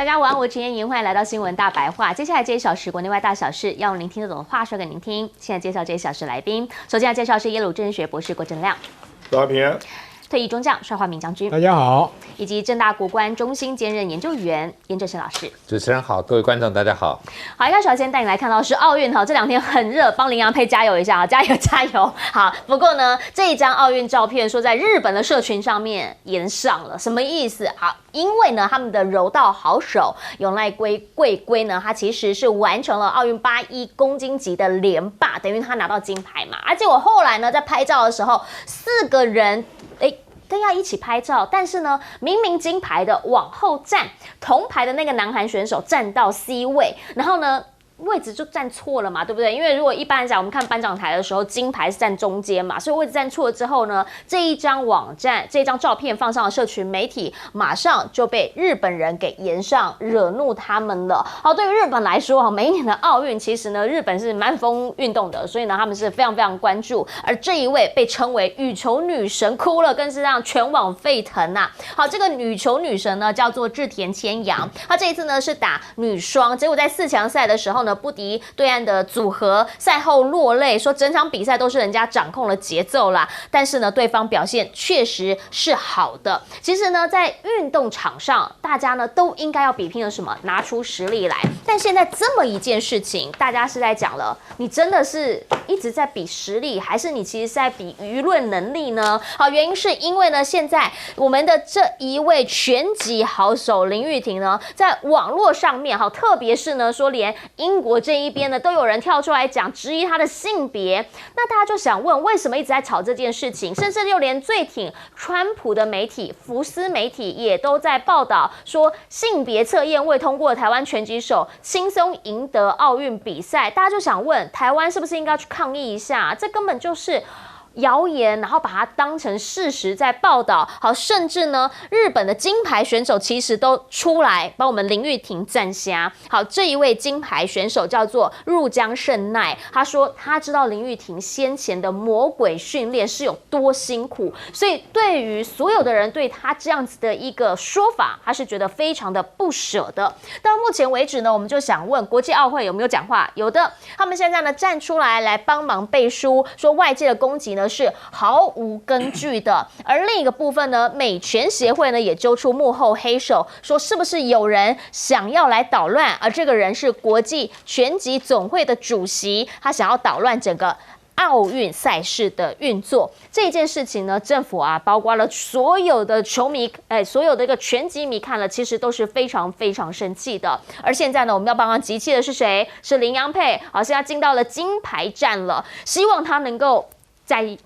大家晚安，我是陈燕莹，欢迎来到新闻大白话。接下来这一小时国内外大小事，要用您听得懂的话说给您听。现在介绍这一小时来宾，首先要介绍是耶鲁政治学博士郭正亮，大家平安。退役中将帅化民将军，大家好，以及政大国关中心兼任研究员严正生老师。主持人好，各位观众大家好。好，一开始要先带你来看到是奥运哈，这两天很热，帮林洋配加油一下啊，加油加油！好，不过呢，这一张奥运照片说在日本的社群上面延上了，什么意思？好，因为呢，他们的柔道好手永濑贵圭呢，他其实是完成了奥运81公斤级的连霸，等于他拿到金牌嘛。而结果后来呢，在拍照的时候，4个人都要一起拍照，但是呢，明明金牌的往后站，铜牌的那个南韩选手站到 C 位，然后呢，位置就站错了嘛，对不对？因为如果一般来讲，我们看颁奖台的时候，金牌是站中间嘛，所以位置站错了之后呢，这一张照片放上了社群媒体，马上就被日本人给炎上，惹怒他们了。好，对于日本来说，每一年的奥运其实呢，日本是蛮疯运动的，所以呢，他们是非常非常关注。而这一位被称为羽球女神，哭了，更是让全网沸腾呐。好，这个羽球女神呢，叫做志田千阳，她这一次呢是打女双，结果在4强赛的时候呢，不敌对岸的组合，赛后落泪，说整场比赛都是人家掌控了节奏啦。但是呢，对方表现确实是好的。其实呢，在运动场上，大家呢都应该要比拼的什么？拿出实力来。但现在这么一件事情，大家是在讲了，你真的是一直在比实力，还是你其实是在比舆论能力呢？好，原因是因为呢，现在我们的这一位拳击好手林玉婷呢，在网络上面，好，特别是呢，说连英国这一边呢，都有人跳出来讲质疑他的性别，那大家就想问，为什么一直在吵这件事情？甚至就连最挺川普的媒体福斯媒体也都在报道说，性别测验未通过的台湾拳击手轻松赢得奥运比赛。大家就想问，台湾是不是应该去抗议一下？这根本就是谣言，然后把它当成事实在报道。好，甚至呢，日本的金牌选手其实都出来帮我们林玉婷站下。好，这一位金牌选手叫做入江胜奈，他说他知道林玉婷先前的魔鬼训练是有多辛苦，所以对于所有的人对他这样子的一个说法，他是觉得非常的不舍的。到目前为止呢，我们就想问国际奥会有没有讲话？有的，他们现在呢站出来帮忙背书，说外界的攻击呢是毫无根据的。而另一个部分呢，美拳协会呢也揪出幕后黑手，说是不是有人想要来捣乱？而这个人是国际拳击总会的主席，他想要捣乱整个奥运赛事的运作。这件事情呢，政府啊，包括了所有的球迷，所有的一个拳击迷看了，其实都是非常非常生气的。而现在呢，我们要帮忙集气的是谁？是林洋配，好，现在进到了金牌战了，希望他能够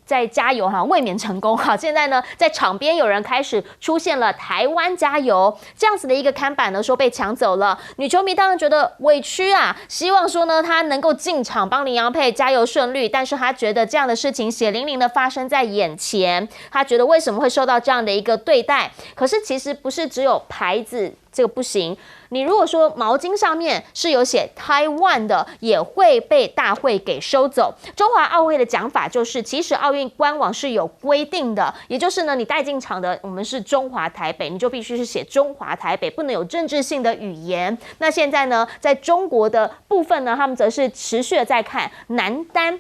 再加油哈，卫冕成功哈！现在呢，在场边有人开始出现了台湾加油这样子的一个看板呢，说被抢走了。女球迷当然觉得委屈啊，希望说呢，她能够进场帮林洋配加油顺利，但是她觉得这样的事情血淋淋的发生在眼前，她觉得为什么会受到这样的一个对待？可是其实不是只有牌子这个不行。你如果说毛巾上面是有写 Taiwan 的，也会被大会给收走。中华奥会的讲法就是，其实奥运官网是有规定的，也就是呢，你带进场的我们是中华台北，你就必须是写中华台北，不能有政治性的语言。那现在呢，在中国的部分呢，他们则是持续的在看男单。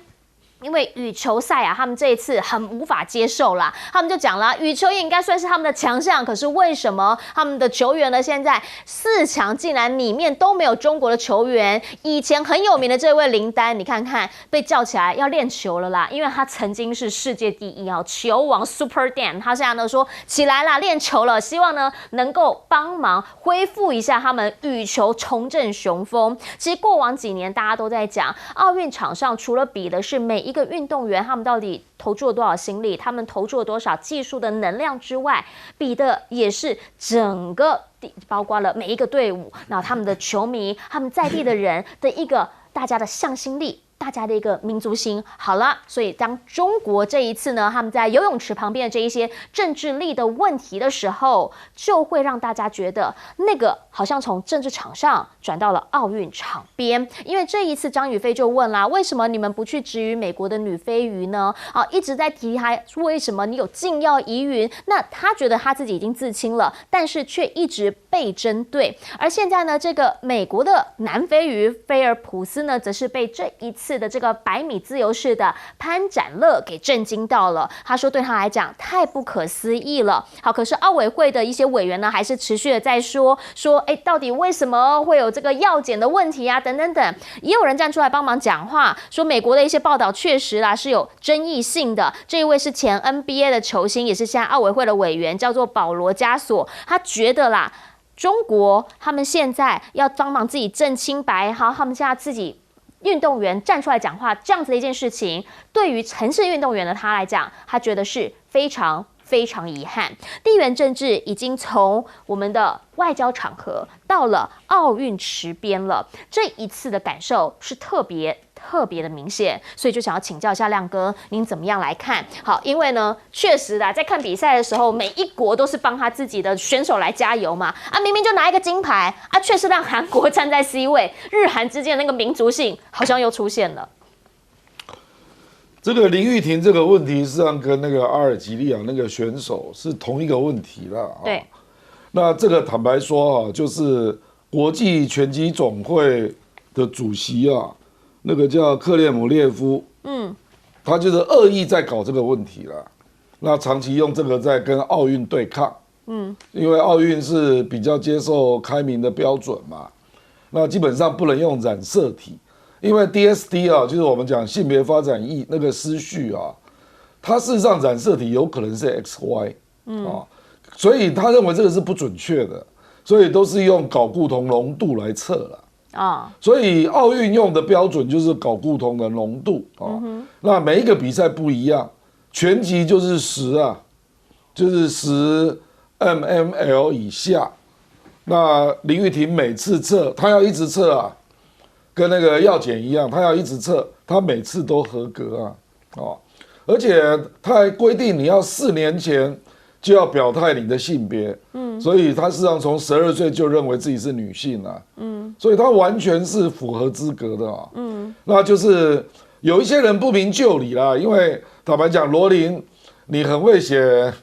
因为羽球赛啊，他们这一次很无法接受啦，他们就讲了，羽球也应该算是他们的强项，可是为什么他们的球员呢，现在4强竟然里面都没有中国的球员？以前很有名的这位林丹，你看看被叫起来要练球了啦，因为他曾经是世界第一啊，球王 Super Dan， 他现在呢说起来啦，练球了，希望呢能够帮忙恢复一下他们羽球重振雄风。其实过往几年大家都在讲，奥运场上除了比的是每一个运动员他们到底投注了多少心力，他们投注了多少技术的能量之外，比的也是整个包括了每一个队伍，那他们的球迷，他们在地的人的一个大家的向心力大家的一个民族性。好了，所以当中国这一次呢，他们在游泳池旁边的这一些政治力的问题的时候，就会让大家觉得那个好像从政治场上转到了奥运场边。因为这一次张雨霏就问啦，为什么你们不去质疑美国的女飞鱼呢？一直在提还为什么你有禁药疑云？那他觉得他自己已经自清了，但是却一直被针对。而现在呢，这个美国的男飞鱼菲尔普斯呢，则是被这一次的这个100米自由式的潘展乐给震惊到了。他说对他来讲太不可思议了。好，可是奥委会的一些委员呢，还是持续的在说，到底为什么会有这个药检的问题啊？等等等，也有人站出来帮忙讲话，说美国的一些报道确实啦是有争议性的。这一位是前 NBA 的球星，也是现在奥委会的委员，叫做保罗加索。他觉得啦，中国他们现在要帮忙自己证清白，好，他们现在自己运动员站出来讲话，这样子的一件事情，对于城市运动员的他来讲，他觉得是非常遗憾。地缘政治已经从我们的外交场合到了奥运池边了，这一次的感受是特别的明显，所以就想要请教一下亮哥，您怎么样来看？好，因为呢，确实啦，在看比赛的时候，每一国都是帮他自己的选手来加油嘛，明明就拿一个金牌确实让韩国站在 C 位，日韩之间的那个民族性好像又出现了。这个林玉婷这个问题，实际上跟那个阿尔及利亚那个选手是同一个问题啦。对，那这个坦白说就是国际拳击总会的主席那个叫克列姆列夫，他就是恶意在搞这个问题啦。那长期用这个在跟奥运对抗，因为奥运是比较接受开明的标准嘛，那基本上不能用染色体。因为 DSD 就是我们讲性别发展那个失序它事实上染色体有可能是 XY 所以他认为这个是不准确的，所以都是用睾固酮浓度来测了所以奥运用的标准就是睾固酮的浓度那每一个比赛不一样，拳击就是10就是10 mmol 以下。那林玉婷每次测，他要一直测跟那个药检一样，他要一直测，他每次都合格而且他还规定你要4年前就要表态你的性别，所以他事实上从12岁就认为自己是女性所以他完全是符合资格的那就是有一些人不明就里啦，因为坦白讲，罗琳你很会写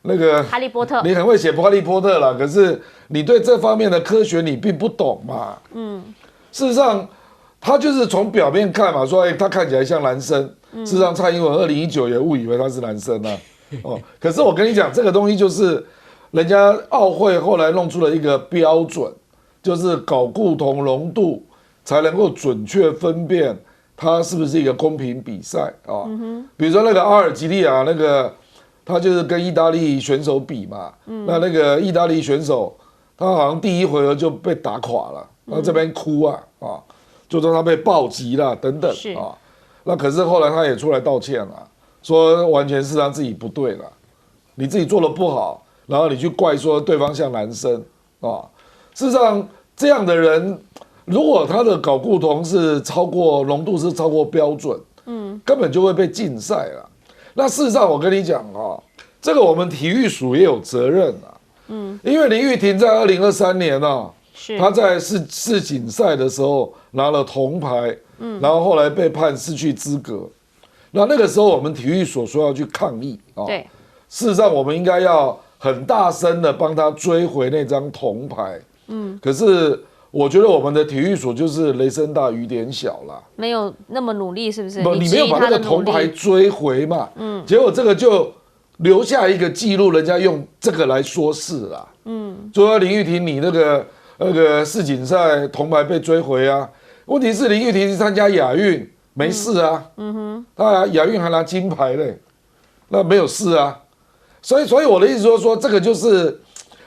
那个哈利波特，你很会写哈利波特啦，可是你对这方面的科学你并不懂嘛，事实上。他就是从表面看嘛，说他看起来像男生。事实上，蔡英文2019也误以为他是男生可是我跟你讲，这个东西就是人家奥会后来弄出了一个标准，就是睾固酮浓度才能够准确分辨它是不是一个公平比赛比如说那个阿尔及利亚那个，他就是跟意大利选手比嘛，那个意大利选手他好像第1回合就被打垮了，然后这边哭就说他被暴击了等等那可是后来他也出来道歉了，说完全是他自己不对了，你自己做的不好，然后你去怪说对方像男生事实上这样的人，如果他的睾固酮是浓度是超过标准，根本就会被禁赛了。那事实上我跟你讲这个我们体育署也有责任因为林玉婷在2023年他在世锦赛的时候拿了铜牌，然后后来被判失去资格。那个时候我们体育所说要去抗议对，事实上我们应该要很大声的帮他追回那张铜牌。可是我觉得我们的体育所就是雷声大雨点小啦，没有那么努力，是不是？你没有把那个铜牌追回嘛？结果这个就留下一个记录，人家用这个来说事啦。就说林玉婷你那个世锦赛铜牌被追回问题是林玉婷去参加亚运没事他亚运还拿金牌嘞，那没有事所以我的意思说这个就是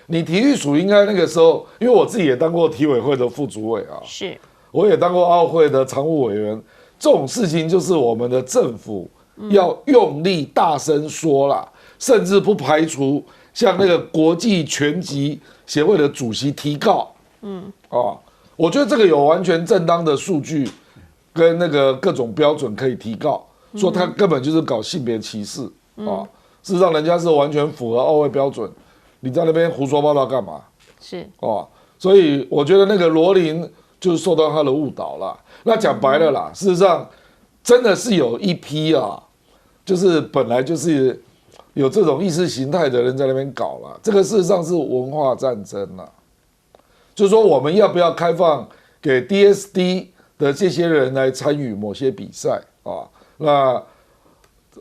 你体育署应该那个时候，因为我自己也当过体委会的副主委是，我也当过奥会的常务委员，这种事情就是我们的政府要用力大声说啦，甚至不排除向那个国际拳击协会的主席提告。我觉得这个有完全正当的数据跟那个各种标准可以提告，说他根本就是搞性别歧视啊。事实上，人家是完全符合奥会标准，你在那边胡说八道干嘛？是哦，所以我觉得那个罗琳就是受到他的误导了。那讲白了啦，事实上真的是有一批啊，就是本来就是有这种意识形态的人在那边搞了。这个事实上是文化战争啦，就是说我们要不要开放给 DSD 的这些人来参与某些比赛啊？那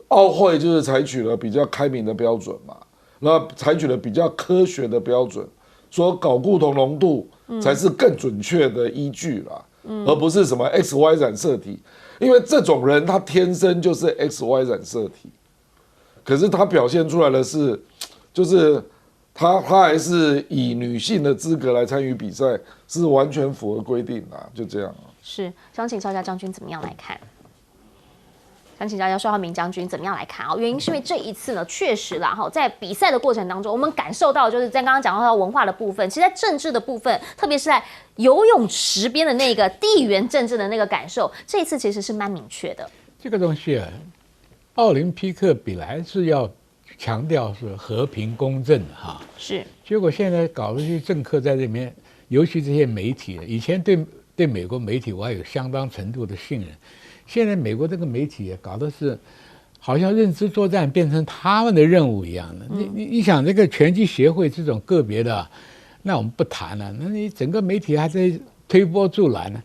奥会就是采取了比较开明的标准嘛，那采取了比较科学的标准，说睾固酮浓度才是更准确的依据啦，而不是什么 XY 染色体，因为这种人他天生就是 XY 染色体，可是他表现出来的是，就是他还是以女性的资格来参与比赛，是完全符合规定的，就这样。是，想请教一下将军怎么样来看？想请教一下邵浩明将军怎么样来看啊？原因是因为这一次呢，确实啦哈，在比赛的过程当中，我们感受到就是在刚刚讲到文化的部分，其实在政治的部分，特别是在游泳池边的那个地缘政治的那个感受，这一次其实是蛮明确的。这个东西啊，奥林匹克本来是要强调是和平公正哈，是，结果现在搞这些政客在这边，尤其这些媒体，以前对美国媒体我还有相当程度的信任。现在美国这个媒体搞的是，好像认知作战变成他们的任务一样的。你想这个拳击协会这种个别的，那我们不谈了。那你整个媒体还在推波助澜呢。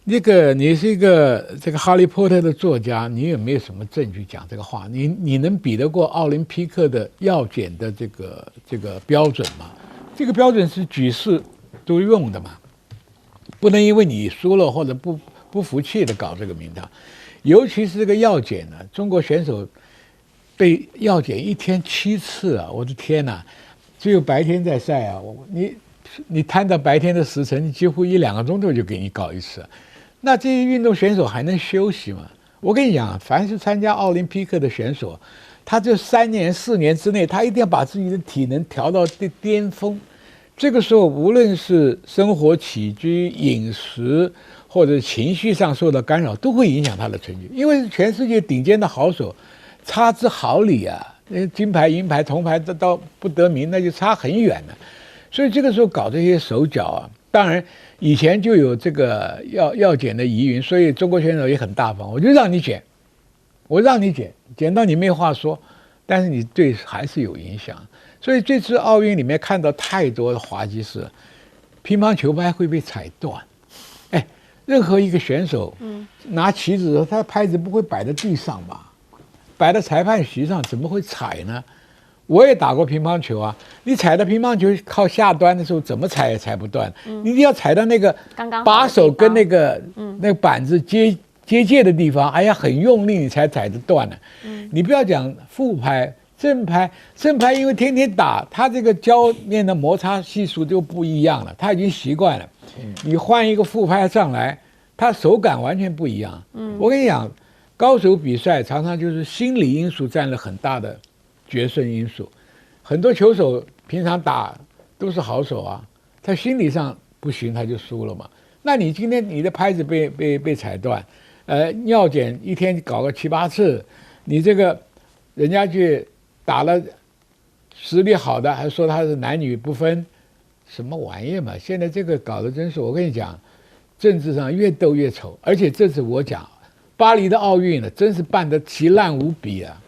那个你是一个这个哈利波特的作家，你有没有什么证据讲这个话？你能比得过奥林匹克的药检的这个标准吗？这个标准是举世都用的嘛，不能因为你输了或者不服气的搞这个名堂，尤其是这个药检呢，中国选手被药检1天7次啊！我的天哪，只有白天在赛啊！你摊到白天的时辰，几乎1-2个钟头就给你搞一次，那这些运动选手还能休息吗？我跟你讲，凡是参加奥林匹克的选手，他这3年4年之内，他一定要把自己的体能调到巅峰。这个时候，无论是生活起居、饮食，或者情绪上受到干扰，都会影响他的成绩。因为全世界顶尖的好手，差之毫厘啊！金牌、银牌、铜牌到不得名，那就差很远了。所以这个时候搞这些手脚啊，当然以前就有这个药检的疑云，所以中国选手也很大方，我就让你检，检到你没话说，但是你对还是有影响。所以这次奥运里面看到太多的滑稽事，乒乓球拍会被踩断，任何一个选手，拿旗子的时候，他的拍子不会摆在地上吧？摆在裁判席上，怎么会踩呢？我也打过乒乓球啊，你踩到乒乓球靠下端的时候，怎么踩也踩不断，你一定要踩到那个把手跟那个板子接界的地方，哎呀，很用力你才踩得断呢。你不要讲副拍。正拍因为天天打，他这个胶面的摩擦系数就不一样了，他已经习惯了。你换一个副拍上来，他手感完全不一样。我跟你讲，高手比赛常常就是心理因素占了很大的决胜因素。很多球手平常打都是好手啊，他心理上不行，他就输了嘛。那你今天你的拍子被踩断，尿检1天搞个7、8次，你这个人家去打了实力好的，还说他是男女不分，什么玩意嘛！现在这个搞得真是，我跟你讲，政治上越斗越丑。而且这次我讲，巴黎的奥运呢，真是办得奇烂无比啊！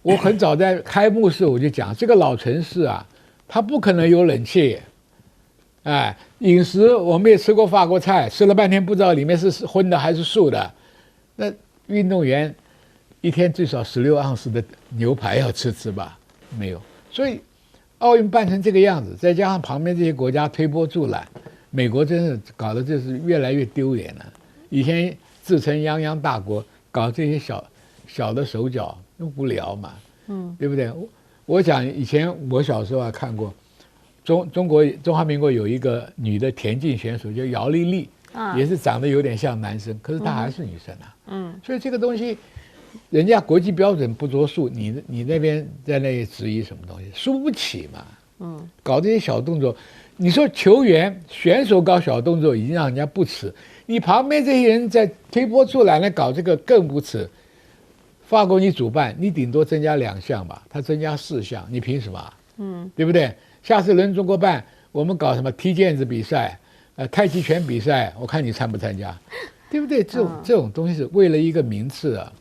我很早在开幕式我就讲，这个老城市啊，它不可能有冷气。饮食我们也吃过法国菜，吃了半天不知道里面是荤的还是素的。那运动员1天最少16盎司的牛排要吃吧？没有，所以奥运办成这个样子，再加上旁边这些国家推波助澜，美国真是搞得这是越来越丢脸了。以前自称泱泱大国，搞这些小的手脚，无聊嘛，对不对？我讲以前我小时候还看过，中华民国有一个女的田径选手叫姚丽丽，也是长得有点像男生，可是她还是女生啊。所以这个东西。人家国际标准不着数，你那边在那里质疑什么东西，输不起嘛。搞这些小动作，你说球员选手搞小动作已经让人家不耻，你旁边这些人在推波助澜来搞这个更无耻。法国你主办，你顶多增加2项吧，他增加4项，你凭什么？对不对？下次轮中国办，我们搞什么踢毽子比赛，太极拳比赛，我看你参不参加，对不对？这种东西是为了一个名次啊，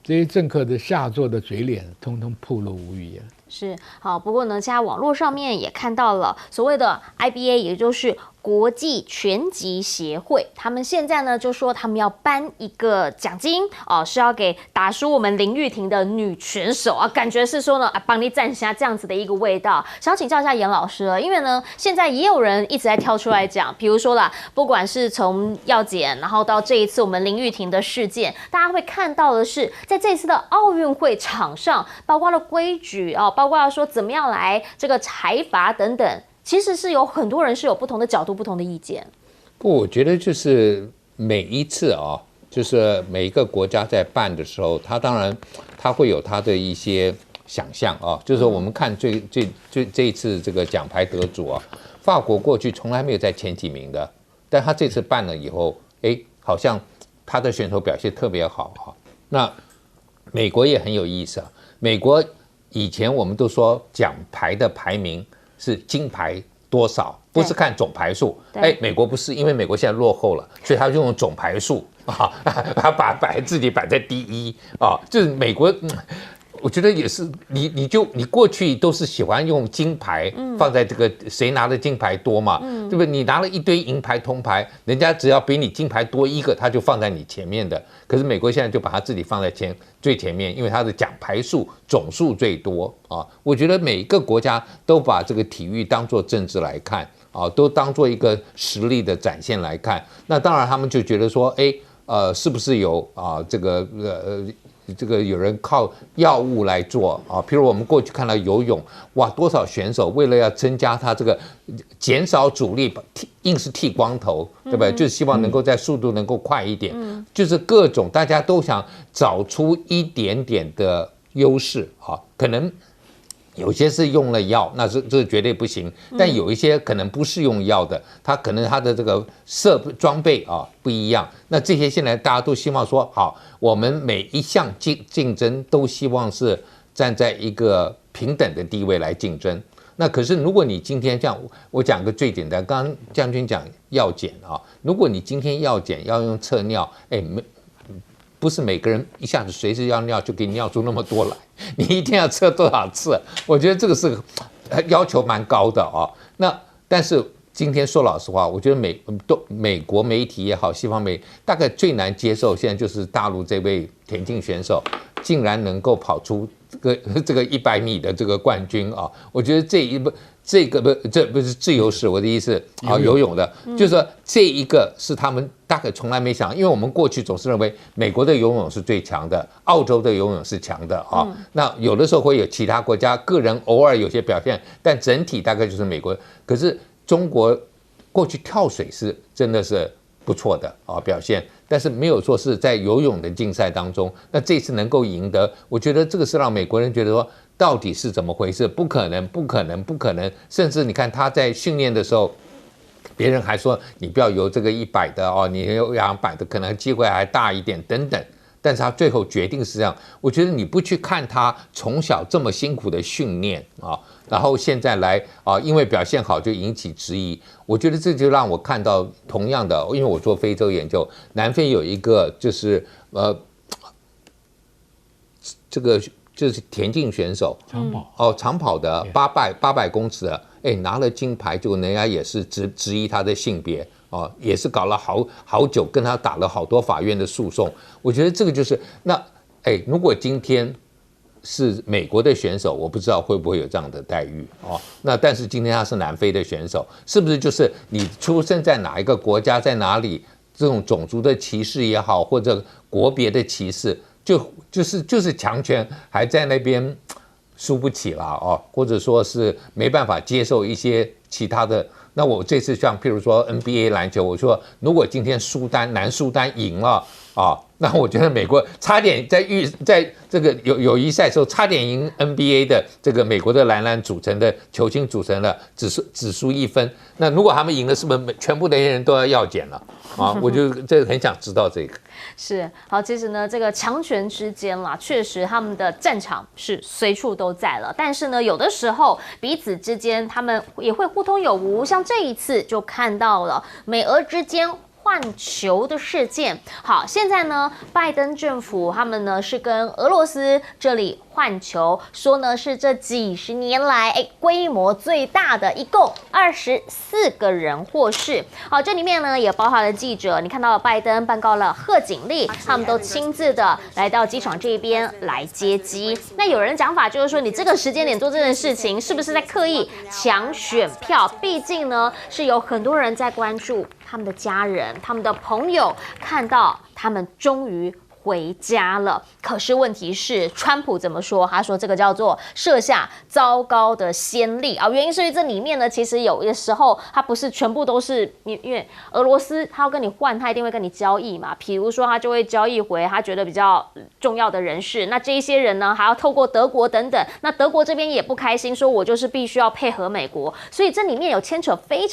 这些政客的下作的嘴脸，通通暴露无遗啊。是好，不过呢，现在网络上面也看到了所谓的 IBA， 也就是国际拳击协会，他们现在呢就说他们要颁一个奖金哦，是要给打输我们林玉婷的女拳手啊，感觉是说呢帮你赞下这样子的一个味道。想请教一下严老师了，因为呢现在也有人一直在跳出来讲，比如说啦，不管是从药检，然后到这一次我们林玉婷的事件，大家会看到的是，在这次的奥运会场上，包括了规矩哦，包括说怎么样来这个裁罚等等。其实是有很多人是有不同的角度、不同的意见。不，我觉得就是每一次啊，就是每一个国家在办的时候，他当然他会有他的一些想象啊。就是说我们看这一次这个奖牌得主啊，法国过去从来没有在前几名的，但他这次办了以后，好像他的选手表现特别好啊。那美国也很有意思啊，美国以前我们都说奖牌的排名是金牌多少，不是看总牌数。美国不是，因为美国现在落后了，所以他就用总牌数啊，他把自己摆在第一啊，就是美国。我觉得也是，你过去都是喜欢用金牌放在这个谁拿的金牌多嘛，对不对？你拿了一堆银牌、铜牌，人家只要比你金牌多一个，他就放在你前面的。可是美国现在就把他自己放在最前面，因为他的奖牌数总数最多啊。我觉得每个国家都把这个体育当作政治来看啊，都当作一个实力的展现来看。那当然他们就觉得说，是不是有这个有人靠药物来做啊？譬如我们过去看到游泳，哇，多少选手为了要增加他这个减少阻力，硬是剃光头，对不对？就是希望能够在速度能够快一点，就是各种大家都想找出一点点的优势啊，可能。有些是用了药，那这绝对不行。但有一些可能不是用药的，他可能他的这个装备啊不一样。那这些现在大家都希望说，好，我们每一项竞争都希望是站在一个平等的地位来竞争。那可是如果你今天这样，我讲个最简单，刚刚将军讲药检啊，如果你今天药检要用测尿，不是每个人一下子随时要尿就给你尿出那么多来，你一天要测多少次？我觉得这个是要求蛮高的啊。那但是今天说老实话，我觉得美国媒体也好，西方媒体大概最难接受，现在就是大陆这位田径选手竟然能够跑出这个100米的这个冠军啊！我觉得这不是自由式，我的意思啊，游泳的，就是说这一个是他们大概从来没想，因为我们过去总是认为美国的游泳是最强的，澳洲的游泳是强的啊。那有的时候会有其他国家个人偶尔有些表现，但整体大概就是美国。可是中国过去跳水是真的是不错的啊表现，但是没有说是在游泳的竞赛当中，那这次能够赢得，我觉得这个是让美国人觉得说到底是怎么回事？不可能，不可能，不可能！甚至你看他在训练的时候，别人还说你不要游这个100的哦，你游200的可能机会还大一点等等。但是他最后决定是这样，我觉得你不去看他从小这么辛苦的训练啊，然后现在来啊，因为表现好就引起质疑，我觉得这就让我看到同样的，因为我做非洲研究，南非有一个就是这个就是田径选手，长跑的800公尺的，拿了金牌，就人家也是质疑他的性别。也是搞了好久，跟他打了好多法院的诉讼。我觉得这个就是那，如果今天是美国的选手，我不知道会不会有这样的待遇哦。那但是今天他是南非的选手，是不是就是你出生在哪一个国家，在哪里，这种种族的歧视也好，或者国别的歧视，就是强权还在那边输不起了哦，或者说是没办法接受一些其他的。那我这次像譬如说 NBA 篮球，我说如果今天南苏丹赢了，啊，那我觉得美国差点在这个友谊赛时候差点赢 NBA 的这个美国的男篮组成的球星组成了，只输1分。那如果他们赢了，是不是全部那些人都要检了啊？我就这个很想知道这个。是好，其实呢，这个强权之间啦，确实他们的战场是随处都在了。但是呢，有的时候彼此之间他们也会互通有无，像这一次就看到了美俄之间换球的事件。好，现在呢，拜登政府他们呢是跟俄罗斯这里换球，说呢是这几十年来规模最大的，一共24个人获释。好，这里面呢也包含了记者，你看到了拜登办告了贺锦丽，他们都亲自的来到机场这边来接机。那有人讲法就是说，你这个时间点做这件事情，是不是在刻意抢选票？毕竟呢是有很多人在关注他们的家人、他们的朋友，看到他们终于回家了。可是问题是，川普怎么说？他说这个叫做设下糟糕的先例啊。原因是因为这里面呢，其实有的时候它不是全部都是因为俄罗斯他要跟你换，他一定会跟你交易嘛。比如说他就会交易回他觉得比较重要的人士，那这一些人呢还要透过德国等等，那德国这边也不开心，说我就是必须要配合美国，所以这里面有牵扯非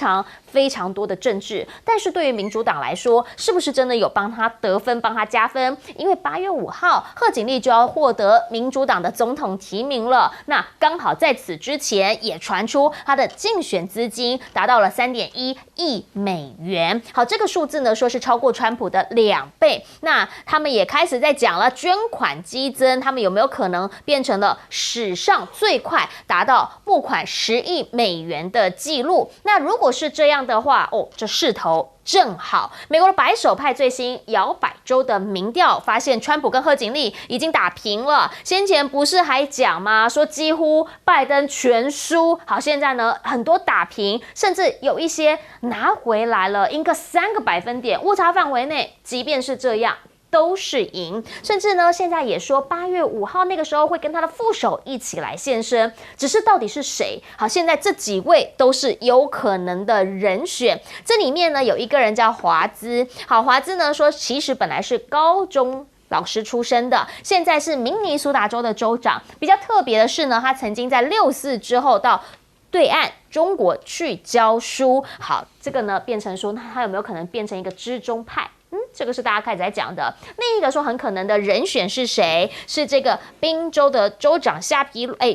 常多的政治。但是对于民主党来说，是不是真的有帮他得分、帮他加分？因为8月5号，贺锦丽就要获得民主党的总统提名了。那刚好在此之前，也传出他的竞选资金达到了3.1亿美元。好，这个数字呢，说是超过川普的2倍。那他们也开始在讲了，捐款激增，他们有没有可能变成了史上最快达到募款10亿美元的记录？那如果是这样的话，这势头正好。美国的白手派最新摇摆州的民调发现，川普跟贺锦丽已经打平了。先前不是还讲吗？说几乎拜登全输。好，现在呢，很多打平，甚至有一些拿回来了，赢个3个百分点，误差范围内。即便是这样，都是赢，甚至呢，现在也说8月5号那个时候会跟他的副手一起来现身，只是到底是谁？好，现在这几位都是有可能的人选。这里面呢，有一个人叫华兹。好，华兹呢说，其实本来是高中老师出身的，现在是明尼苏达州的州长。比较特别的是呢，他曾经在6·4之后到对岸中国去教书。好，这个呢变成说，那他有没有可能变成一个知中派？这个是大家开始在讲的。另一个说很可能的人选是谁？是这个宾州的州长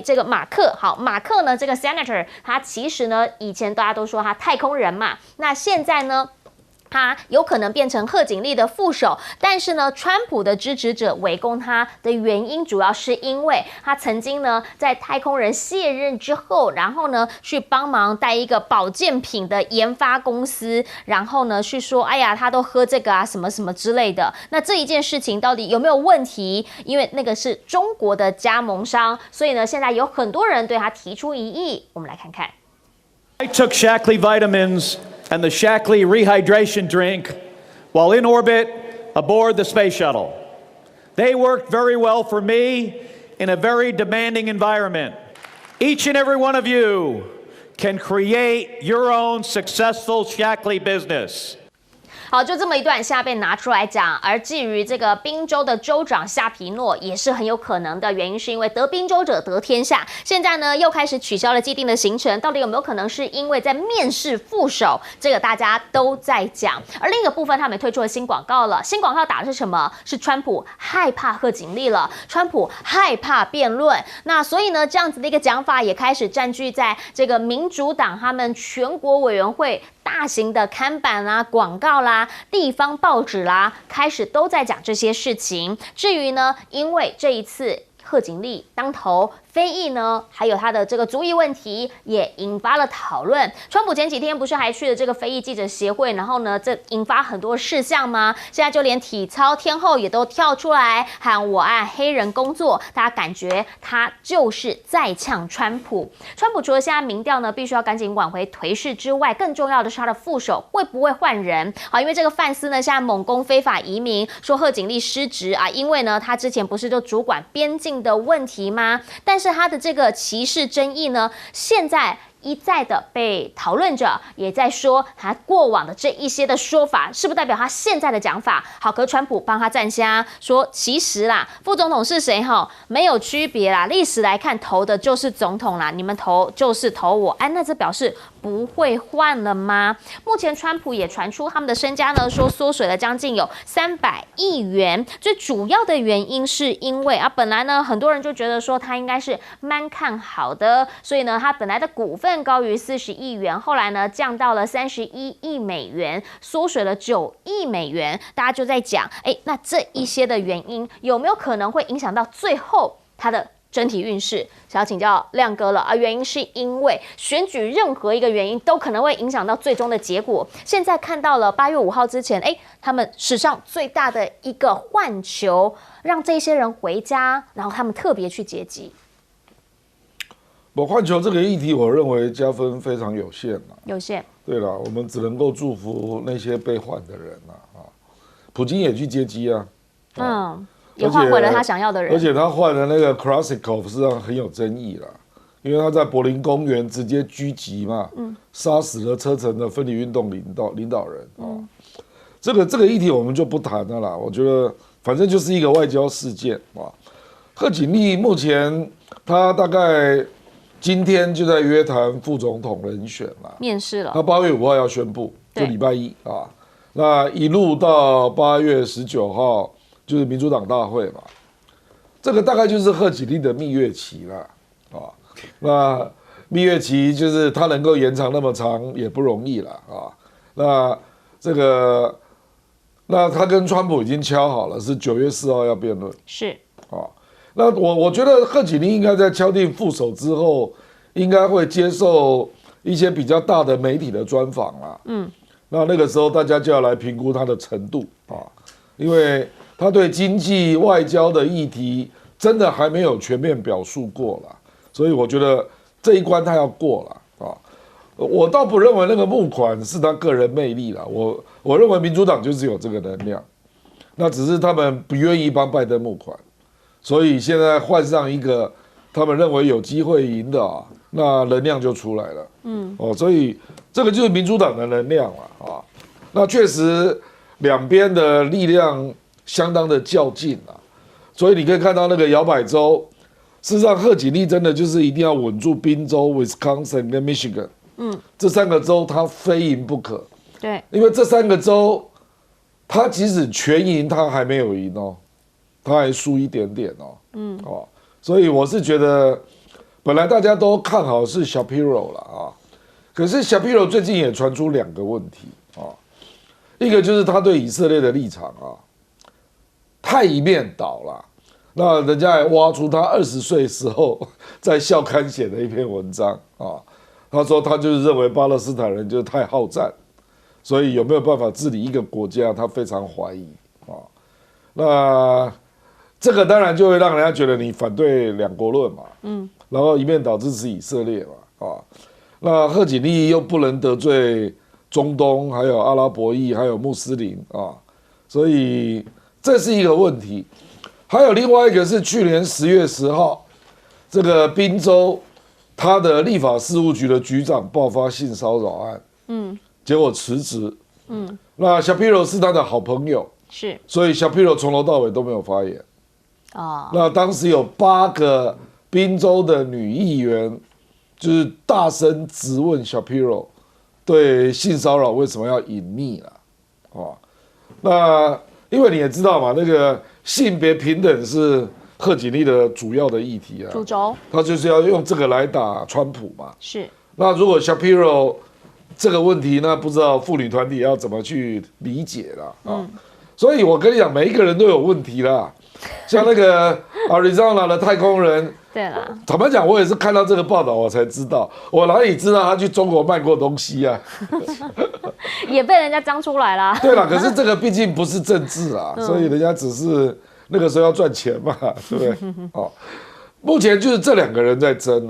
这个马克。好，马克呢，这个 senator， 他其实呢，以前大家都说他太空人嘛，那现在呢，他有可能变成贺锦丽的副手，但是呢，川普的支持者围攻他的原因，主要是因为他曾经呢在太空人卸任之后，然后呢去帮忙带一个保健品的研发公司，然后呢去说，哎呀，他都喝这个啊，什么什么之类的。那这一件事情到底有没有问题？因为那个是中国的加盟商，所以呢，现在有很多人对他提出异议。我们来看看。I took Shaklee vitamins and the Shaklee rehydration drink while in orbit aboard the space shuttle. They worked very well for me in a very demanding environment. Each and every one of you can create your own successful Shaklee business. 好，就这么一段现在被拿出来讲。而至于这个宾州的州长夏皮诺也是很有可能的，原因是因为得宾州者得天下。现在呢又开始取消了既定的行程，到底有没有可能是因为在面试副手？这个大家都在讲。而另一个部分，他们也推出了新广告了。新广告打的是什么？是川普害怕贺锦丽了，川普害怕辩论。那所以呢，这样子的一个讲法也开始占据在这个民主党他们全国委员会大型的看板啦、广告啦、地方报纸啦，开始都在讲这些事情。至于呢，因为这一次贺锦丽当头，非议呢，还有他的这个族裔问题也引发了讨论。川普前几天不是还去了这个非裔记者协会，然后呢，这引发很多事项吗？现在就连体操天后也都跳出来喊我爱黑人工作，大家感觉他就是在呛川普。川普除了现在民调呢必须要赶紧挽回颓势之外，更重要的是他的副手会不会换人？好，因为这个范斯呢现在猛攻非法移民，说贺锦丽失职啊，因为呢他之前不是就主管边境的问题吗？但是他的这个歧视争议呢，现在一再的被讨论着，也在说他过往的这一些的说法，是不是代表他现在的讲法？好，可川普帮他站下，说其实啦，副总统是谁哈，没有区别啦，历史来看投的就是总统啦，你们投就是投我，哎，那这表示不会换了吗？目前川普也传出他们的身家呢，说缩水了将近有300亿元，最主要的原因是因为本来呢很多人就觉得说他应该是蛮看好的，所以呢他本来的股份高于40亿元，后来呢降到了31亿美元，缩水了9亿美元，大家就在讲，那这一些的原因有没有可能会影响到最后他的整体运势？想要请教亮哥了原因是因为选举任何一个原因都可能会影响到最终的结果。现在看到了8月5号之前，他们史上最大的一个换球，让这些人回家，然后他们特别去接机。我换球这个议题，我认为加分非常有限有限。对了，我们只能够祝福那些被换的人普京也去接机也换回了他想要的人，而且他换的那个 Krasikov 实际上很有争议啦，因为他在柏林公园直接狙击嘛，杀死了车臣的分离运动领导人这个议题我们就不谈了啦。我觉得反正就是一个外交事件贺锦丽目前他大概今天就在约谈副总统人选啦，面试了，他8月5号要宣布，就礼拜一那一路到8月19号。就是民主党大会嘛，这个大概就是贺锦丽的蜜月期了那蜜月期就是他能够延长那么长也不容易了那他跟川普已经敲好了，是9月4号要辩论。是那我觉得贺锦丽应该在敲定副手之后，应该会接受一些比较大的媒体的专访啦。那个时候大家就要来评估他的程度因为他对经济外交的议题真的还没有全面表述过啦，所以我觉得这一关他要过了我倒不认为那个募款是他个人魅力啦，我认为民主党就是有这个能量，那只是他们不愿意帮拜登募款，所以现在换上一个他们认为有机会赢的那能量就出来了。所以这个就是民主党的能量了那确实两边的力量相当的较劲所以你可以看到那个摇摆州，事实上贺锦丽真的就是一定要稳住宾州、Wisconsin 跟 Michigan，这3个州他非赢不可。对，因为这3个州他即使全赢，他还没有赢他还输一点点所以我是觉得，本来大家都看好是 Shapiro 了可是 Shapiro 最近也传出2个问题一个就是他对以色列的立场太一面倒了，那人家还挖出他20岁时候在校刊写的一篇文章他说他就是认为巴勒斯坦人就是太好战，所以有没有办法治理一个国家，他非常怀疑那这个当然就会让人家觉得你反对2国论嘛，然后一面倒支持以色列嘛那贺锦丽又不能得罪中东，还有阿拉伯裔，还有穆斯林所以这是一个问题。还有另外一个是去年10月10号，这个宾州他的立法事务局的局长爆发性骚扰案，结果辞职，那 Shapiro 是他的好朋友，是，所以 Shapiro 从头到尾都没有发言。那当时有8个宾州的女议员，就是大声质问 Shapiro 对性骚扰为什么要隐匿那因为你也知道嘛，那个性别平等是贺锦丽的主要的议题主轴，他就是要用这个来打川普嘛。是。那如果 Shapiro 这个问题，那不知道妇女团体要怎么去理解啦所以我跟你讲，每一个人都有问题啦。像那个 Arizona 的太空人，对啦，坦白讲，我也是看到这个报道我才知道，我哪里知道他去中国卖过东西也被人家张出来啦。对啦，可是这个毕竟不是政治所以人家只是那个时候要赚钱嘛，对不对？目前就是这2个人在争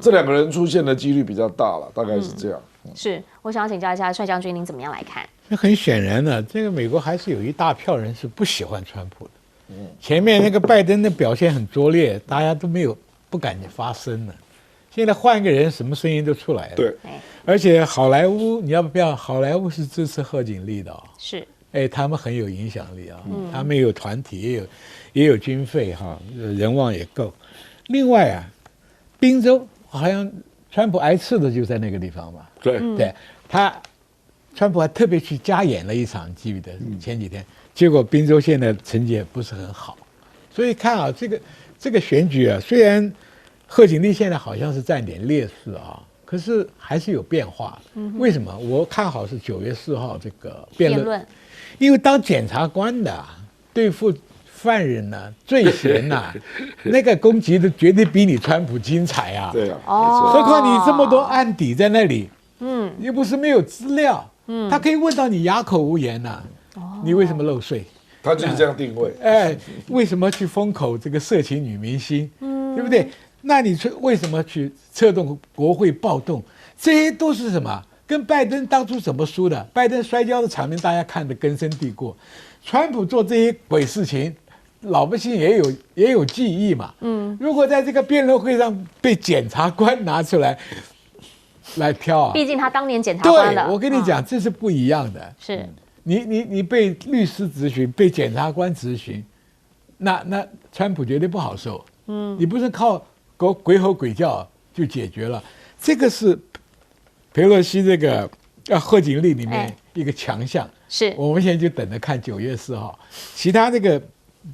这2个人出现的几率比较大了，大概是这样。是，我想要请教一下帅将军，您怎么样来看？那很显然呢，这个美国还是有一大票人是不喜欢川普的。前面那个拜登的表现很拙劣，大家都不敢发声了。现在换个人，什么声音都出来了。对，而且好莱坞，你要不要？好莱坞是支持贺锦丽的哦。是，哎，他们很有影响力啊，他们有团体，也有军费哈，人望也够。另外啊，宾州好像川普挨刺的就在那个地方嘛。对，对川普还特别去加演了一场，记不得前几天，结果宾州现在成绩也不是很好，所以看啊，这个选举啊，虽然贺锦丽现在好像是占点劣势啊，可是还是有变化。为什么？我看好是9月4号这个辩论，因为当检察官的对付犯人呢、罪嫌呐，那个攻击的绝对比你川普精彩啊。对啊，何况你这么多案底在那里，又不是没有资料，他可以问到你哑口无言呐、你为什么漏税？他就是这样定位。哎，为什么去封口这个色情女明星？对不对？那你为什么去策动国会暴动？这些都是什么？跟拜登当初怎么输的？拜登摔跤的场面大家看得根深蒂固，川普做这些鬼事情，老百姓也有记忆嘛。如果在这个辩论会上被检察官拿出来挑啊，毕竟他当年检察官的。对，我跟你讲，这是不一样的。是你被律师质询，被检察官质询，那川普绝对不好受。你不是靠鬼吼鬼叫就解决了，这个是裴洛西这个贺锦丽里面一个强项。是，我们现在就等着看9月4号，其他这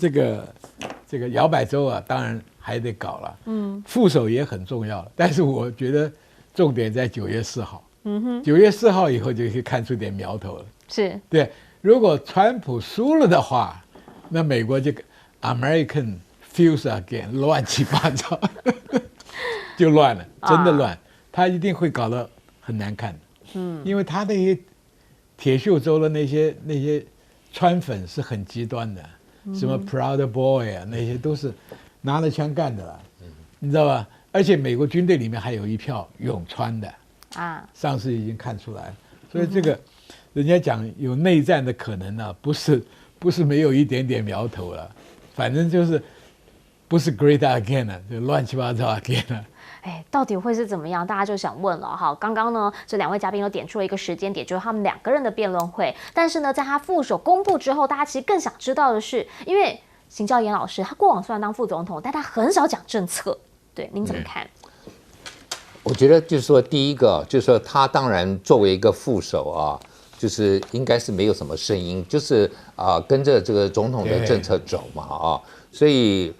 个摇摆州啊，当然还得搞了。副手也很重要，但是我觉得重点在9月4号。9月4号以后就可以看出点苗头了。是，对，如果川普输了的话，那美国这个 American feels again 乱七八糟，就乱了，真的乱，他一定会搞得很难看的。因为他那些铁锈州的那些川粉是很极端的，什么 Proud Boy 啊，那些都是拿了枪干的了，你知道吧？而且美国军队里面还有一票永川的啊，上次已经看出来了，所以这个。人家讲有内战的可能呢、不是没有一点点苗头了，反正就是不是 great again 了，就乱七八糟 again 了。哎，到底会是怎么样？大家就想问了哈。刚刚呢，这2位嘉宾都点出了一个时间点，就是他们2个人的辩论会。但是呢，在他副手公布之后，大家其实更想知道的是，因为邢教言老师他过往虽然当副总统，但他很少讲政策。对，您怎么看？我觉得就是说，第一个就是说，他当然作为一个副手啊。就是应该是没有什么声音，就是跟着这个总统的政策走嘛啊，所以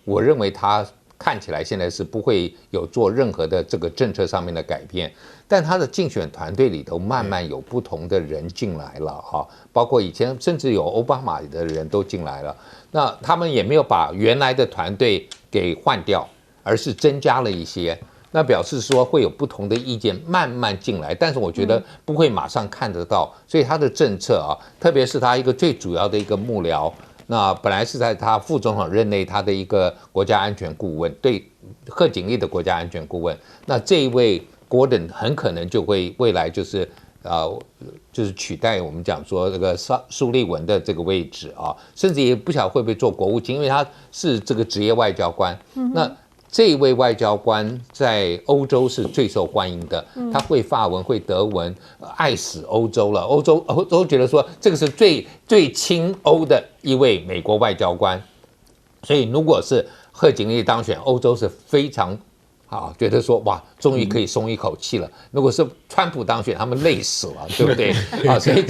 我认为他看起来现在是不会有做任何的这个政策上面的改变，但他的竞选团队里头慢慢有不同的人进来了啊，包括以前甚至有奥巴马的人都进来了，那他们也没有把原来的团队给换掉，而是增加了一些。那表示说会有不同的意见慢慢进来，但是我觉得不会马上看得到，所以他的政策啊，特别是他一个最主要的一个幕僚，那本来是在他副总统任内他的一个国家安全顾问，对贺锦丽的国家安全顾问，那这一位 Gordon 很可能就会未来就是取代我们讲说这个苏利文的这个位置啊，甚至也不晓得会不会做国务卿，因为他是这个职业外交官，那。这一位外交官在欧洲是最受欢迎的，他会法文会德文，爱死欧洲了。欧洲觉得说这个是最亲欧的一位美国外交官，所以如果是贺锦丽当选，欧洲是非常觉得说哇，终于可以松一口气了。如果是川普当选，他们累死了，对不对？所以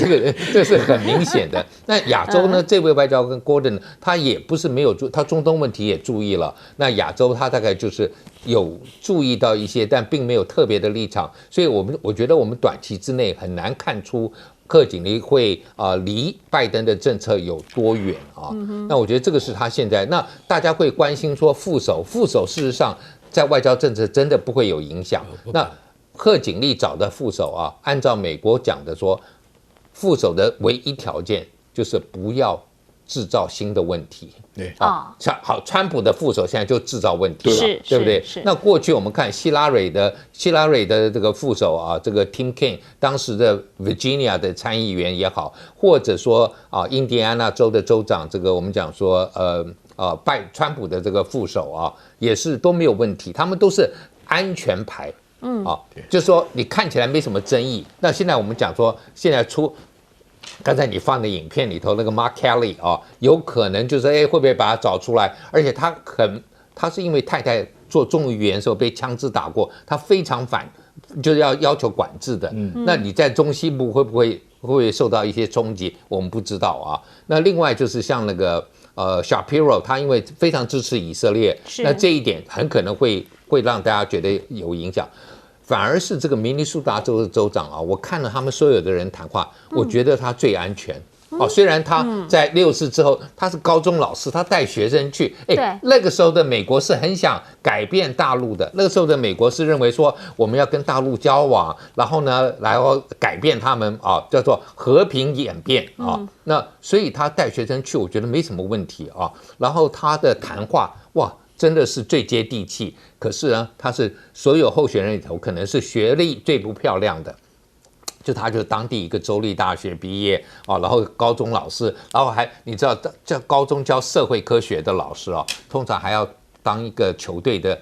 这是很明显的。那亚洲呢？这位外交官 Gordon 他也不是没有他中东问题也注意了。那亚洲他大概就是有注意到一些，但并没有特别的立场。所以我觉得我们短期之内很难看出贺锦丽会离拜登的政策有多远啊？那我觉得这个是他现在。那大家会关心说副手事实上。在外交政策真的不会有影响。那贺锦丽找的副手啊，按照美国讲的说，副手的唯一条件就是不要制造新的问题。对好，川普的副手现在就制造问题了，对不对？是。那过去我们看希拉蕊的这个副手啊，这个 Tim Kaine 当时的 Virginia 的参议员也好，或者说印第安纳州的州长，这个我们讲说川普的这个副手啊，也是都没有问题，他们都是安全牌。就是说你看起来没什么争议。那现在我们讲说，现在刚才你放的影片里头那个 Mark Kelly 有可能就是会不会把他找出来？而且他是因为太太做众议员的时候被枪支打过，他非常反，就是要求管制的。那你在中西部会不会受到一些冲击？我们不知道啊。那另外就是像那个Shapiro， 他因为非常支持以色列，那这一点很可能会让大家觉得有影响。反而是这个明尼苏达州的州长我看了他们所有的人谈话，我觉得他最安全。虽然他在6次之后，他是高中老师，他带学生去。那个时候的美国是很想改变大陆的，那个时候的美国是认为说我们要跟大陆交往，然后呢，然后改变他们叫做和平演变那所以他带学生去，我觉得没什么问题然后他的谈话真的是最接地气。可是呢，他是所有候选人里头可能是学历最不漂亮的，他就是当地一个州立大学毕业然后高中老师，然后你知道教高中教社会科学的老师通常还要当一个球队的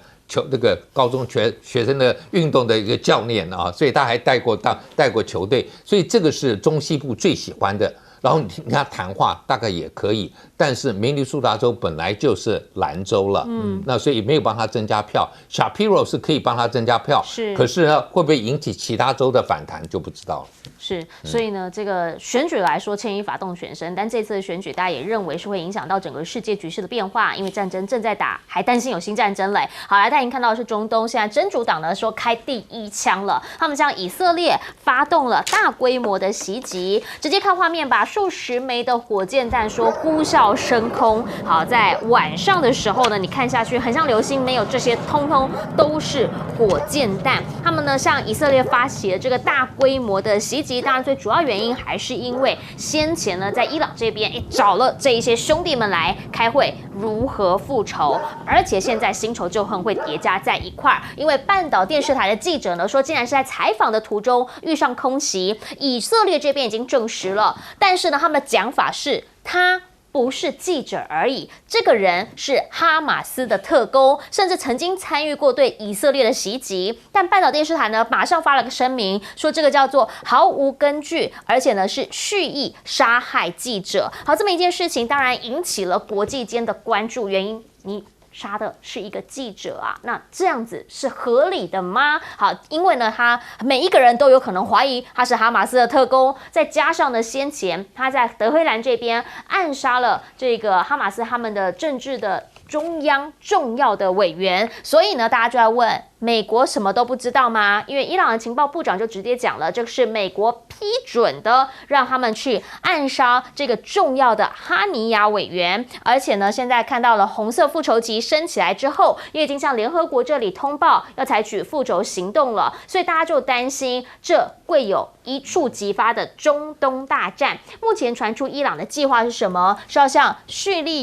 那个高中学生的运动的一个教练所以他还带过球队，所以这个是中西部最喜欢的。然后你听他谈话大概也可以，但是明尼苏达州本来就是蓝州了，那所以没有帮他增加票。Shapiro 是可以帮他增加票，可是呢，会不会引起其他州的反弹就不知道了。是，所以呢，这个选举来说，牵一发动全身，但这次的选举大家也认为是会影响到整个世界局势的变化，因为战争正在打，还担心有新战争嘞。好，来，大家已经看到的是中东，现在真主党呢说开第一枪了，他们向以色列发动了大规模的袭击，直接看画面吧。数十枚的火箭弹说呼啸升空。好，在晚上的时候呢，你看下去很像流星，没有这些，通通都是火箭弹。他们呢向以色列发起了这个大规模的袭击，当然最主要原因还是因为先前呢在伊朗这边找了这一些兄弟们来开会，如何复仇，而且现在新仇旧恨会叠加在一块儿，因为半岛电视台的记者呢说，竟然是在采访的途中遇上空袭，以色列这边已经证实了，但是呢他们的讲法是他不是记者而已，这个人是哈马斯的特工，甚至曾经参与过对以色列的袭击。但半岛电视台呢马上发了个声明，说这个叫做毫无根据，而且呢是蓄意杀害记者。好，这么一件事情当然引起了国际间的关注，原因你杀的是一个记者那这样子是合理的吗？好，因为呢，他每一个人都有可能怀疑他是哈马斯的特工，再加上呢，先前他在德黑兰这边暗杀了这个哈马斯他们的政治的中央重要的委员，所以呢，大家就在问，美国什么都不知道吗？因为伊朗的情报部长就直接讲了，这是美国批准的，让他们去暗杀这个重要的哈尼亚委员。而且呢，现在看到了红色复仇旗升起来之后，也已经向联合国这里通报要采取复仇行动了。所以大家就担心，这会有一触即发的中东大战。目前传出伊朗的计划是什么？是要向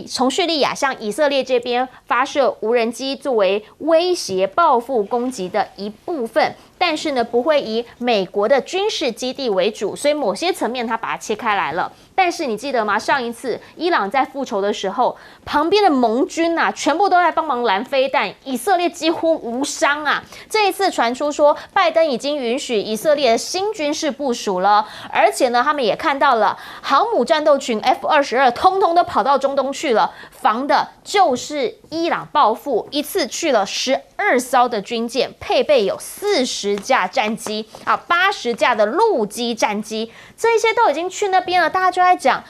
从叙利亚向以色列这边发射无人机，作为威胁报复攻击的一部分，但是呢，不会以美国的军事基地为主，所以某些层面它把它切开来了。但是你记得吗？上一次伊朗在复仇的时候，旁边的盟军全部都在帮忙拦飞弹，以色列几乎无伤这一次传出说，拜登已经允许以色列的新军事部署了，而且呢，他们也看到了航母战斗群 F-22通通都跑到中东去了，防的就是伊朗报复，一次去了12艘的军舰，配备有40架战机80架的陆基战机，这些都已经去那边了。大家就在讲，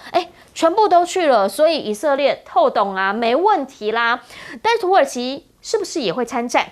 全部都去了，所以以色列透懂没问题啦。但是土耳其是不是也会参战？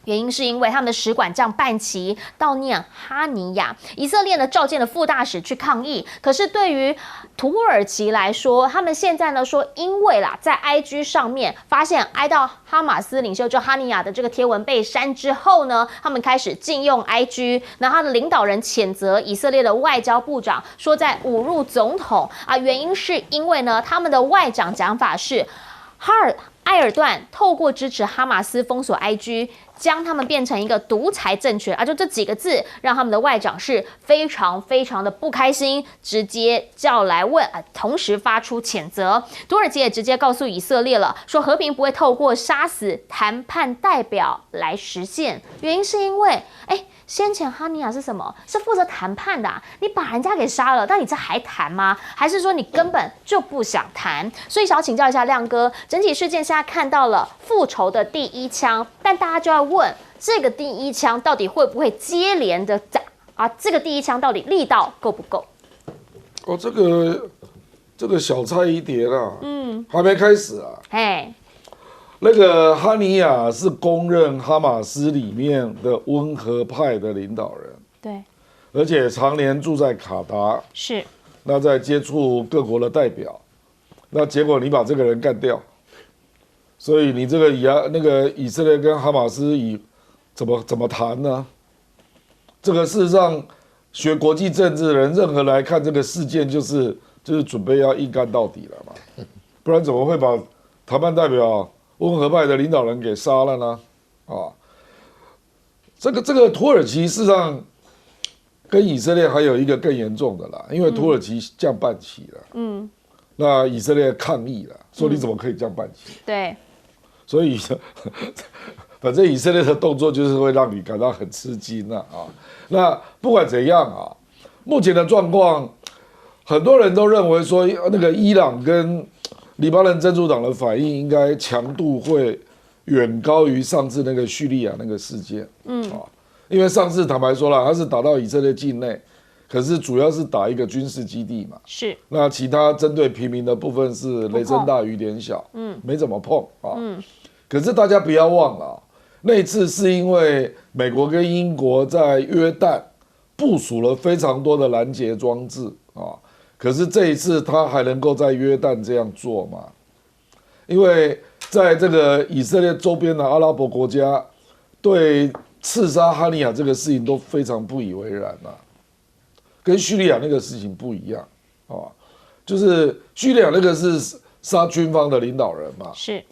原因是因为他们的使馆长半旗悼念哈尼亚，以色列呢召见了副大使去抗议。可是对于土耳其来说，他们现在呢说，因为在 IG 上面发现哀悼哈马斯领袖就哈尼亚的这个贴文被删之后呢，他们开始禁用 IG。那他的领导人谴责以色列的外交部长说在侮辱总统原因是因为呢他们的外长讲法是埃尔段透过支持哈马斯封锁 IG， 将他们变成一个独裁政权啊，就这几个字，让他们的外长是非常的不开心，直接叫来问啊，同时发出谴责。土耳其也直接告诉以色列了，说和平不会透过杀死谈判代表来实现，原因是因为，先前哈尼亚是什么？是负责谈判的你把人家给杀了，但你这还谈吗？还是说你根本就不想谈？所以想要请教一下亮哥，整体事件现在看到了复仇的第一枪，但大家就要问，这个第一枪到底会不会接连的打啊？这个第一枪到底力道够不够？这个小菜一碟啦，还没开始啊。那个哈尼亚是公认哈马斯里面的温和派的领导人，对，而且常年住在卡达，是，那在接触各国的代表，那结果你把这个人干掉，所以你这个以色列跟哈马斯怎么谈呢？这个事实上，学国际政治的人任何来看这个事件，就是准备要硬干到底了嘛，不然怎么会把谈判代表温和派的领导人给杀了呢？这个土耳其事实上跟以色列还有一个更严重的啦，因为土耳其降半旗了，那以色列抗议了，说你怎么可以降半旗？对，所以反正以色列的动作就是会让你感到很吃惊啊。那不管怎样啊，目前的状况，很多人都认为说那个伊朗跟黎巴嫩真主党的反应应该强度会远高于上次那个叙利亚那个事件，因为上次坦白说了，他是打到以色列境内，可是主要是打一个军事基地嘛，是，那其他针对平民的部分是雷声大雨点小，没怎么碰可是大家不要忘了，那一次是因为美国跟英国在约旦部署了非常多的拦截装置可是这一次他还能够在约旦这样做吗？因为在这个以色列周边的阿拉伯国家，对刺杀哈尼亚这个事情都非常不以为然跟叙利亚那个事情不一样就是叙利亚那个是杀军方的领导人嘛，是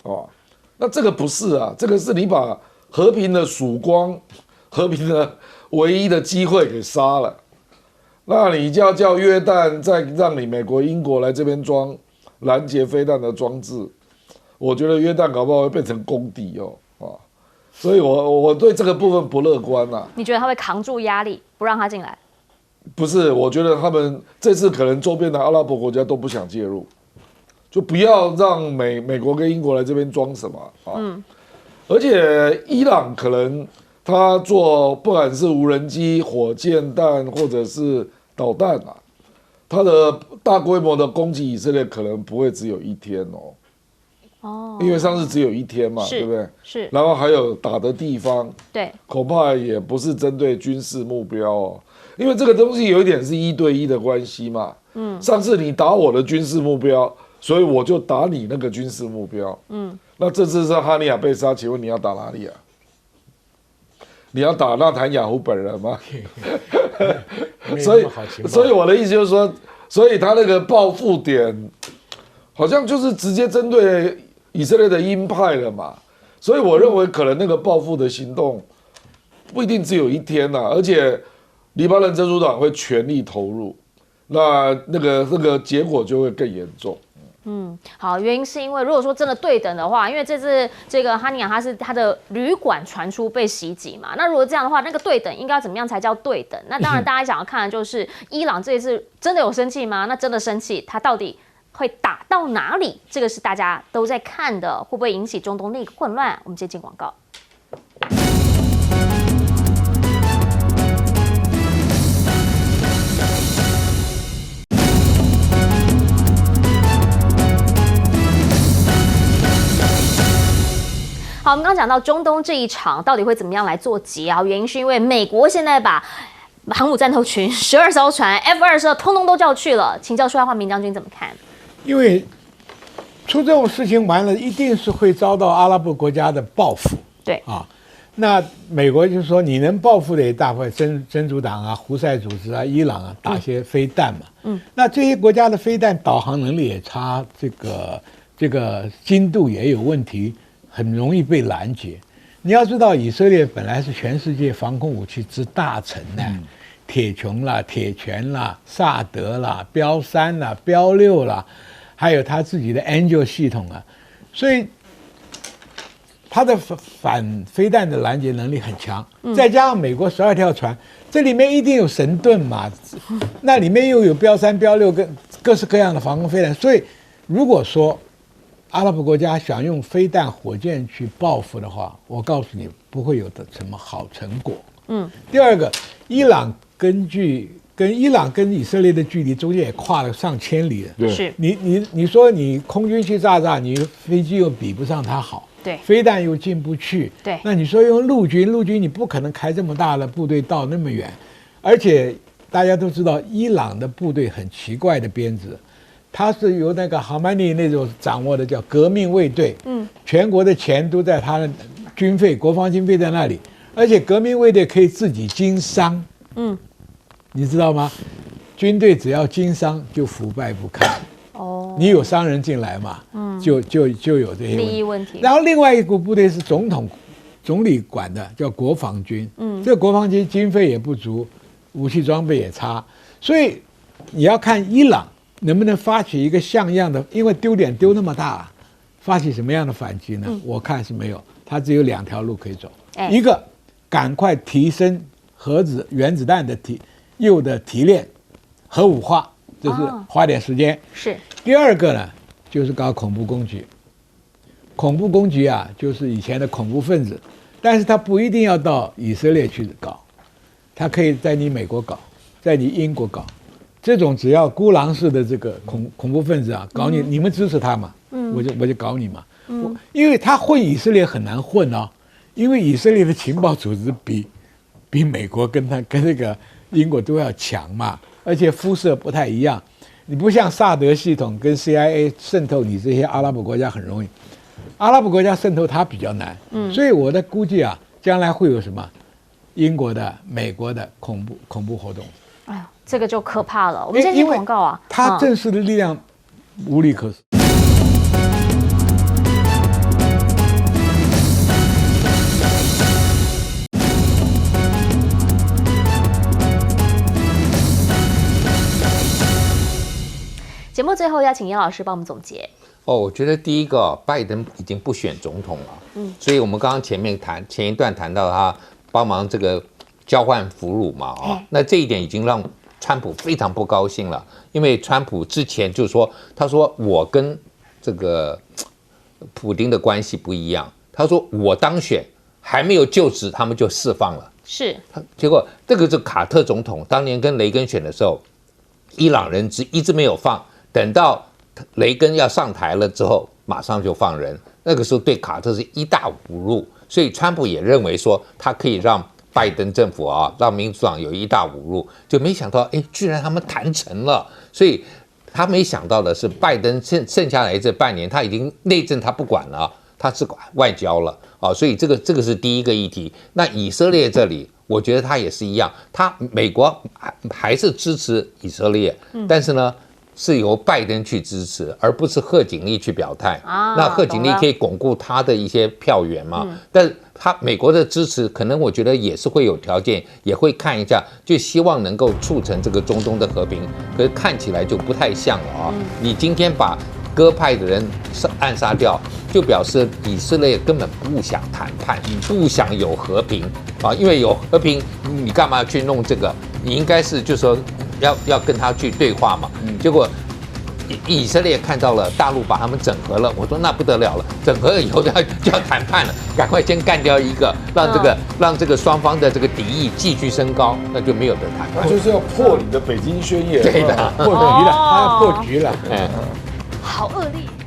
那这个不是啊，这个是你把和平的曙光、和平的唯一的机会给杀了。那你就要叫约旦再让你美国、英国来这边装拦截飞弹的装置，我觉得约旦搞不好会变成公敌所以我对这个部分不乐观你觉得他会扛住压力，不让他进来？不是，我觉得他们这次可能周边的阿拉伯国家都不想介入，就不要让美国跟英国来这边装什么而且伊朗可能他做不管是无人机、火箭弹或者是导弹他的大规模的攻击以色列可能不会只有一天因为上次只有一天嘛，对不对？是。然后还有打的地方，对，恐怕也不是针对军事目标因为这个东西有一点是1对1的关系嘛。上次你打我的军事目标，所以我就打你那个军事目标。那这次是哈尼亚被杀，请问你要打哪里啊？你要打纳坦雅胡本人吗？所以我的意思就是说，所以他那个报复点，好像就是直接针对以色列的鹰派了嘛。所以我认为可能那个报复的行动不一定只有一天而且黎巴嫩真主党会全力投入，那个结果就会更严重。好，原因是因为如果说真的对等的话，因为这次这个哈尼亚他的旅馆传出被袭击嘛，那如果这样的话，那个对等应该怎么样才叫对等？那当然大家想要看的就是伊朗这一次真的有生气吗？那真的生气，他到底会打到哪里？这个是大家都在看的，会不会引起中东那个混乱？我们先进广告。好，我们刚刚讲到中东这一场到底会怎么样来做结原因是因为美国现在把航母战斗群12艘船 F-22通通都叫去了，请教舒亚化民将军怎么看？因为出这种事情完了，一定是会遭到阿拉伯国家的报复。对那美国就说你能报复的也大部分真主党胡塞组织伊朗打些飞弹嘛。那这些国家的飞弹导航能力也差这个精度也有问题，很容易被拦截。你要知道，以色列本来是全世界防空武器之大成呢，铁穹啦、铁拳啦、萨德啦、标3啦、标6啦，还有他自己的 Angel 系统啊，所以他的反飞弹的拦截能力很强。再加上美国12条船，这里面一定有神盾嘛，那里面又有标3、标6跟各式各样的防空飞弹，所以如果说阿拉伯国家想用飞弹、火箭去报复的话，我告诉你不会有的什么好成果。第二个，伊朗跟伊朗跟以色列的距离中间也跨了上千里了。是你说你空军去炸，你飞机又比不上它好，对，飞弹又进不去，对，那你说用陆军你不可能开这么大的部队到那么远，而且大家都知道伊朗的部队很奇怪的编制。他是由那个哈曼尼那种掌握的，叫革命卫队。全国的钱都在他的军费、国防经费在那里，而且革命卫队可以自己经商。你知道吗？军队只要经商就腐败不堪。哦，你有商人进来嘛？就有这些利益问题。然后另外一股部队是总理管的，叫国防军。这个国防军经费也不足，武器装备也差，所以你要看伊朗能不能发起一个像样的，因为丢脸丢那么大，发起什么样的反击呢？我看是没有，它只有2条路可以走。一个，赶快提升原子弹的提炼，核武化，就是花点时间。是。第二个呢，就是搞恐怖攻击。恐怖攻击啊，就是以前的恐怖分子，但是他不一定要到以色列去搞，他可以在你美国搞，在你英国搞。这种只要孤狼式的这个恐怖分子啊，搞你，你们支持他嘛？我就搞你嘛。因为他混以色列很难混哦，因为以色列的情报组织比美国跟那个英国都要强嘛，而且肤色不太一样。你不像萨德系统跟 CIA 渗透你这些阿拉伯国家很容易，阿拉伯国家渗透它比较难。所以我的估计啊，将来会有什么英国的、美国的恐怖活动。哎呀，这个就可怕了。我们先听广告啊。他正式的力量无力可施。节目最后邀请严老师帮我们总结。我觉得第一个，拜登已经不选总统了，所以我们刚刚前一段谈到他帮忙这个交换俘虏嘛，那这一点已经让川普非常不高兴了，因为川普之前就说，他说我跟这个普丁的关系不一样，他说我当选还没有就职，他们就释放了，是，结果这个是卡特总统当年跟雷根选的时候，伊朗人质一直没有放，等到雷根要上台了之后，马上就放人，那个时候对卡特是一大侮辱，所以川普也认为说他可以让拜登政府让民主党有一大侮辱，就没想到，居然他们谈成了。所以他没想到的是，拜登剩下来这半年，他已经内政他不管了，他是管外交了啊。所以这个是第一个议题。那以色列这里，我觉得他也是一样，美国还是支持以色列，但是呢，是由拜登去支持，而不是贺锦丽去表态。那贺锦丽可以巩固他的一些票源嘛？但是美国的支持，可能我觉得也是会有条件，也会看一下，就希望能够促成这个中东的和平。可是看起来就不太像了啊！你今天把鸽派的人暗杀掉，就表示以色列根本不想谈判，不想有和平啊！因为有和平，你干嘛去弄这个？你应该是就说要跟他去对话嘛。结果以色列看到了大陆把他们整合了，我说那不得了了，整合了以后就要谈判了，赶快先干掉一个，让这个双方的这个敌意继续升高，那就没有得谈。那就是要破你的北京宣言。对的，破局了，他要破局了。好恶劣。